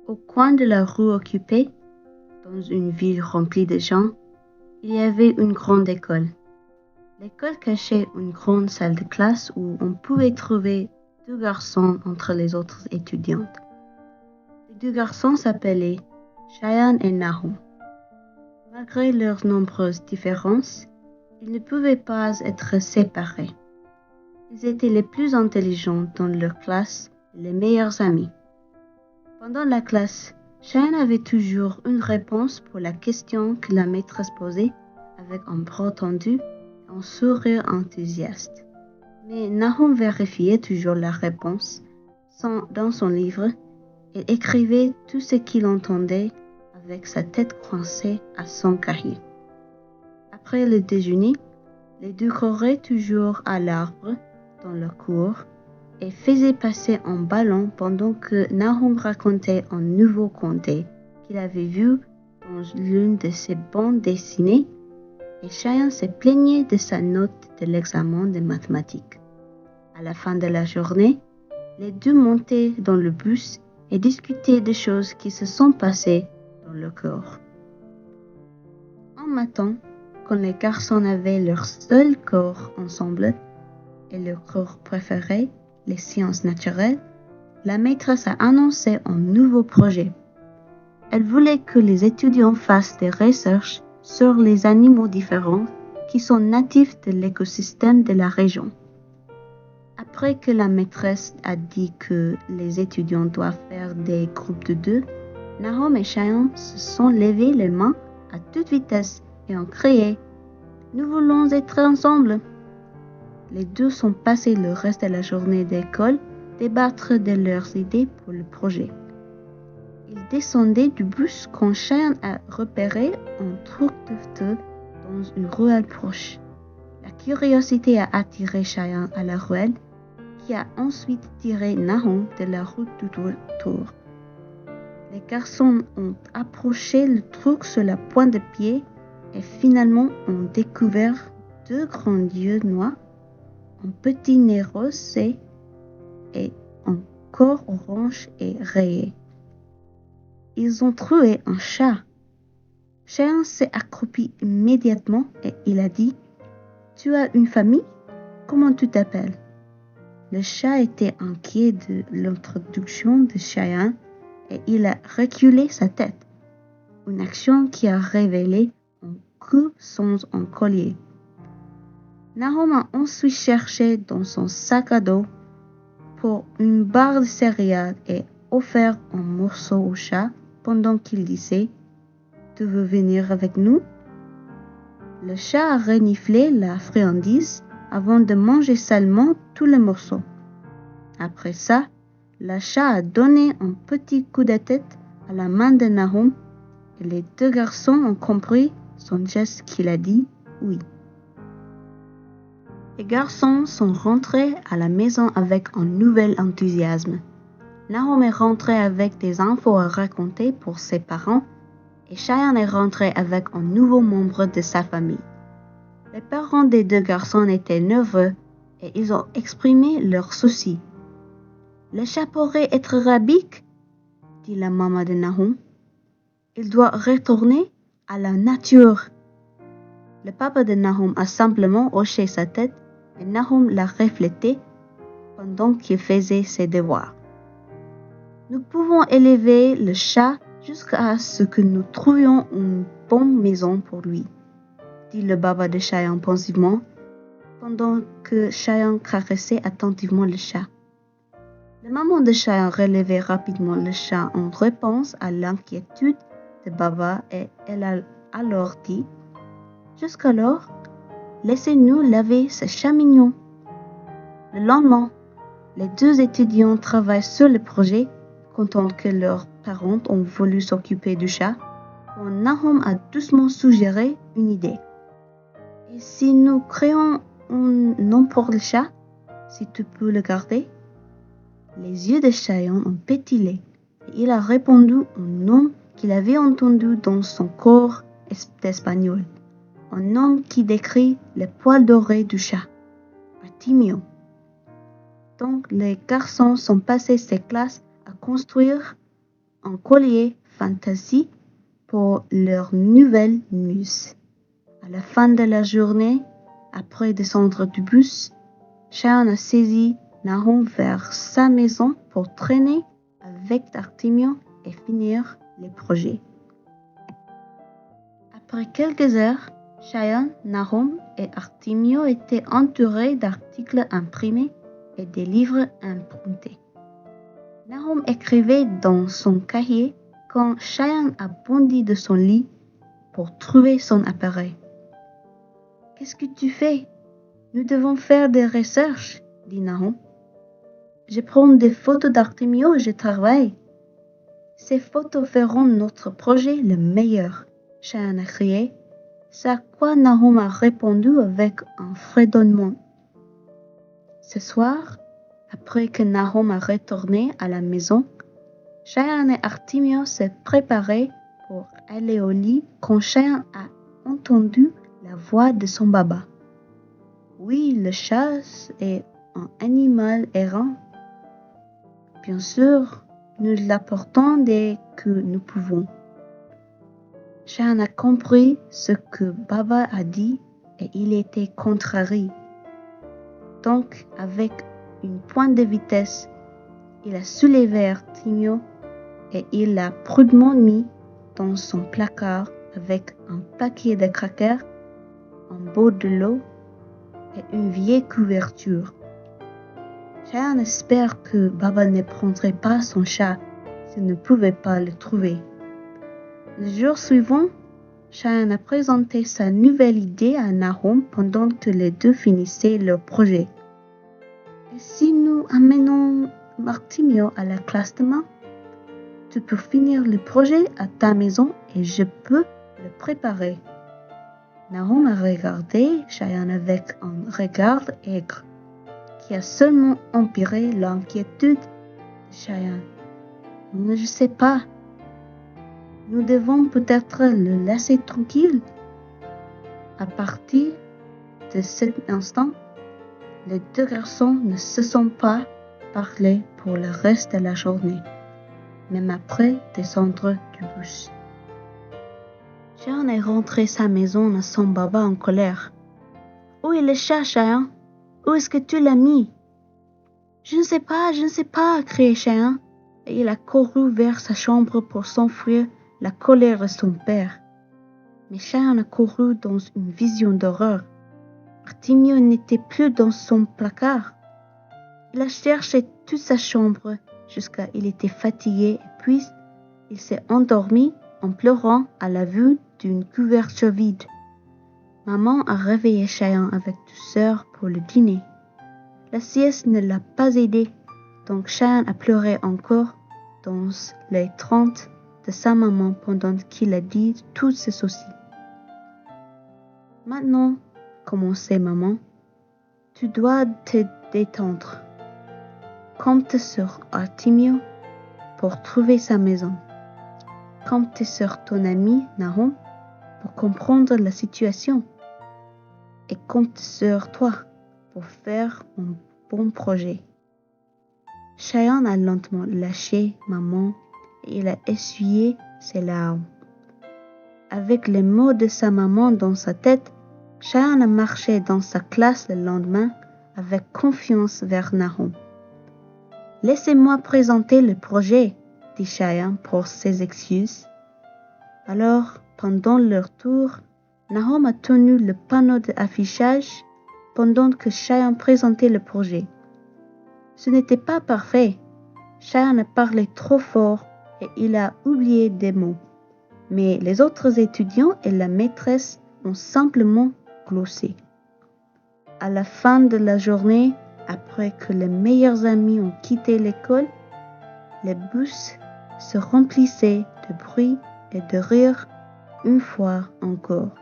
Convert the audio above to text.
Au coin de la rue occupée, dans une ville remplie de gens, il y avait une grande école. L'école cachait une grande salle de classe où on pouvait trouver 2 garçons entre les autres étudiantes. Les 2 garçons s'appelaient Cheyenne et Nahum. Malgré leurs nombreuses différences, ils ne pouvaient pas être séparés. Ils étaient les plus intelligents dans leur classe et les meilleurs amis. Pendant la classe, Cheyenne avait toujours une réponse pour la question que la maîtresse posait avec un bras tendu et un sourire enthousiaste. Mais Nahum vérifiait toujours la réponse dans son livre et écrivait tout ce qu'il entendait avec sa tête coincée à son cahier. Après le déjeuner, les 2 couraient toujours à l'arbre dans leur cour et faisaient passer un ballon pendant que Nahum racontait un nouveau conte qu'il avait vu dans l'une de ses bandes dessinées et Cheyenne se plaignait de sa note de l'examen de mathématiques. À la fin de la journée, les 2 montaient dans le bus et discutaient des choses qui se sont passées dans leur cours. Un matin, quand les garçons avaient leur seul cours ensemble et leur cours préféré, les sciences naturelles, la maîtresse a annoncé un nouveau projet. Elle voulait que les étudiants fassent des recherches sur les animaux différents qui sont natifs de l'écosystème de la région. Après que la maîtresse a dit que les étudiants doivent faire des groupes de 2, Nahum et Cheyenne se sont levés les mains à toute vitesse et ont crié « Nous voulons être ensemble !» Les 2 sont passés le reste de la journée d'école débattre de leurs idées pour le projet. Ils descendaient du bus quand Cheyenne a repéré un trou de feu dans une ruelle proche. La curiosité a attiré Cheyenne à la ruelle, qui a ensuite tiré Nahum de la route tout autour. Les garçons ont approché le trou sur la pointe de pied et finalement ont découvert 2 grands yeux noirs, un petit nez rosé et un corps orange et rayé. Ils ont trouvé un chat. Cheyenne s'est accroupi immédiatement et il a dit « Tu as une famille? Comment tu t'appelles ?» Le chat était inquiet de l'introduction de Cheyenne et il a reculé sa tête, une action qui a révélé un coup sans un collier. Nahum a ensuite cherché dans son sac à dos pour une barre de céréales et offert un morceau au chat pendant qu'il disait « Tu veux venir avec nous ?» Le chat a reniflé la friandise avant de manger seulement tous les morceaux. Après ça, le chat a donné un petit coup de tête à la main de Nahum et les 2 garçons ont compris son geste qu'il a dit oui. Les garçons sont rentrés à la maison avec un nouvel enthousiasme. Nahum est rentré avec des infos à raconter pour ses parents et Cheyenne est rentré avec un nouveau membre de sa famille. Les parents des 2 garçons étaient nerveux et ils ont exprimé leurs soucis. « Le chat pourrait être rabique, » dit la maman de Nahum. « Il doit retourner à la nature. » Le papa de Nahum a simplement hoché sa tête et Nahum l'a reflété pendant qu'il faisait ses devoirs. « Nous pouvons élever le chat jusqu'à ce que nous trouvions une bonne maison pour lui, » dit le papa de Cheyenne pensivement, pendant que Cheyenne caressait attentivement le chat. La maman de Cheyenne relevait rapidement le chat en réponse à l'inquiétude de Baba et elle a alors dit « Jusqu'alors, laissez-nous laver ce chat mignon. » Le lendemain, les 2 étudiants travaillent sur le projet, contents que leurs parents ont voulu s'occuper du chat, quand Nahum a doucement suggéré une idée. « Et si nous créons un nom pour le chat, si tu peux le garder ?» Les yeux de Cheyenne ont pétillé et il a répondu un nom qu'il avait entendu dans son cours d'espagnol, un nom qui décrit le poil doré du chat, Artemio. Donc les garçons sont passés ces classes à construire un collier fantasy pour leur nouvelle muse. À la fin de la journée, après descendre du bus, Cheyenne a saisi Nahum vers sa maison pour traîner avec Artemio et finir les projets. Après quelques heures, Cheyenne, Nahum et Artemio étaient entourés d'articles imprimés et des livres empruntés. Nahum écrivait dans son cahier quand Cheyenne a bondi de son lit pour trouver son appareil. « Qu'est-ce que tu fais? Nous devons faire des recherches, dit Nahum. Je prends des photos d'Artemio et je travaille. Ces photos feront notre projet le meilleur, Cheyenne a crié. C'est à quoi Nahum a répondu avec un fredonnement. Ce soir, après que Nahum a retourné à la maison, Cheyenne et Artemio se préparaient pour aller au lit quand Cheyenne a entendu la voix de son baba. Oui, le chat est un animal errant. Bien sûr, nous l'apportons dès que nous pouvons. Cheyenne a compris ce que Baba a dit et il était contrarié. Donc, avec une pointe de vitesse, il a soulevé Artemio et il l'a prudemment mis dans son placard avec un paquet de crackers, un bol de l'eau et une vieille couverture. Cheyenne espère que Baba ne prendrait pas son chat s'il ne pouvait pas le trouver. Le jour suivant, Cheyenne a présenté sa nouvelle idée à Nahum pendant que les deux finissaient leur projet. Et si nous amenons Artemio à la classe demain, tu peux finir le projet à ta maison et je peux le préparer. Nahum a regardé Cheyenne avec un regard aigre qui a seulement empiré l'inquiétude de Cheyenne. Je ne sais pas. Nous devons peut-être le laisser tranquille. À partir de cet instant, les deux garçons ne se sont pas parlé pour le reste de la journée, même après descendre du bus. Cheyenne est rentré à sa maison à son baba en colère. « Où est le chat, Cheyenne? Où est-ce que tu l'as mis? »« Je ne sais pas, criait Cheyenne, et il a couru vers sa chambre pour s'enfuir la colère de son père. Mais Cheyenne a couru dans une vision d'horreur. Artemio n'était plus dans son placard. Il a cherché toute sa chambre jusqu'à il était fatigué et puis il s'est endormi en pleurant à la vue d'une couverture vide. Maman a réveillé Cheyenne avec douceur pour le dîner. La sieste ne l'a pas aidé, donc Cheyenne a pleuré encore dans les 30 de sa maman pendant qu'il a dit tous ses soucis. Maintenant, commençait maman, tu dois te détendre. Compte sur Artemio pour trouver sa maison. Compte sur ton ami Nahum pour comprendre la situation. Et compte sur toi pour faire un bon projet. Cheyenne a lentement lâché maman et il a essuyé ses larmes. Avec les mots de sa maman dans sa tête, Cheyenne a marché dans sa classe le lendemain avec confiance vers Nahum. « Laissez-moi présenter le projet, dit Cheyenne pour ses excuses. Alors, pendant leur tour, Nahum a tenu le panneau d'affichage pendant que Cheyenne présentait le projet. Ce n'était pas parfait. Cheyenne a parlé trop fort et il a oublié des mots. Mais les autres étudiants et la maîtresse ont simplement glossé. À la fin de la journée, après que les meilleurs amis ont quitté l'école, les bus se remplissaient de bruit et de rire une fois encore.